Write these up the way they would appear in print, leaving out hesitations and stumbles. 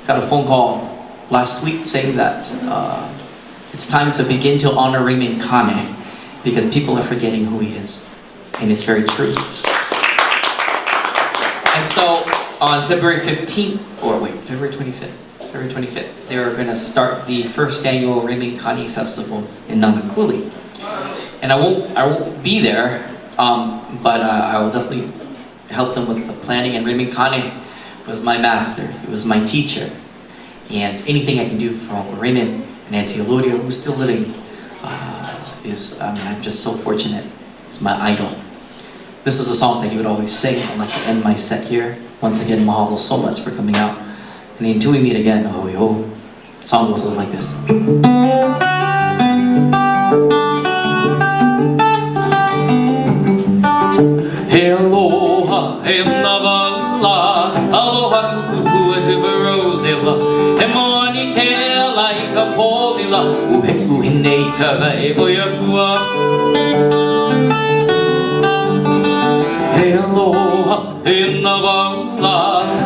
got a phone call last week saying that it's time to begin to honor Raymond Kane because people are forgetting who he is. And it's very true. And so on February 15th, or wait, February 25th, they were going to start the first annual Raymond Kane Festival in Nanakuli. And I won't be there, but I will definitely help them with the planning. And Raymond Kane was my master, he was my teacher. And anything I can do for Uncle Raymond and Auntie Elodia, who's still living, I'm just so fortunate. He's my idol. This is a song that he would always sing. I'd like to end my set here. Once again, mahalo so much for coming out. And until we meet again, oh yo. Song goes like this. Aloha, he navala, aloha kuku to barozilla, he moni ke like a polila, uhine kava eboyapua. Aloha, he navala,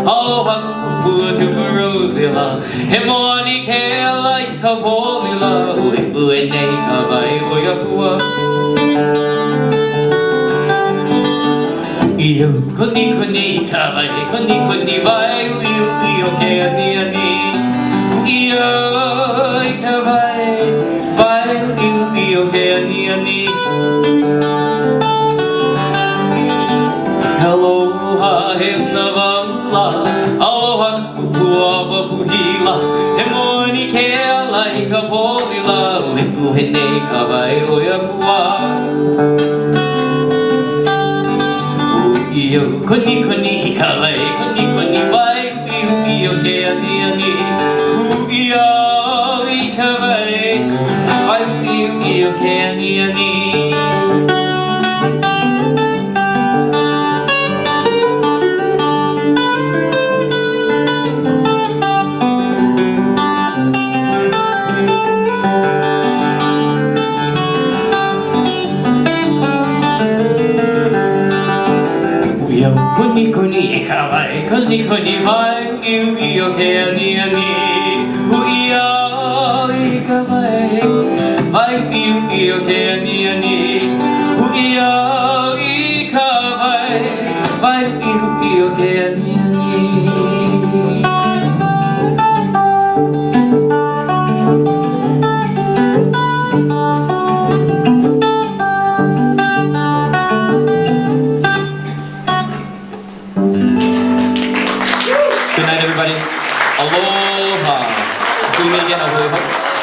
aloha kuku to barozilla, he moni ke like a polila, uhine kava eboyapua. Kuni kuni kawai, kuni kuni vai, liu liu ke aniani. Iyo kawai, vai liu liu ke aniani. Aloha he navala, aloha kupua wapuhila. He moni ke lai ka polila, uhiku he nei kawai oiakua. Kuni kuni kawai, kuni kuni vai, uio ke aniani. Uio kawai, vai uio ke aniani. Kuni kuni kawai, kuni kuni vai, uio ke aniani. Uio kawai, vai uio ke aniani. Uio kawai, vai uio ke aniani. Good night, everybody. Aloha. Until we meet again, aloha.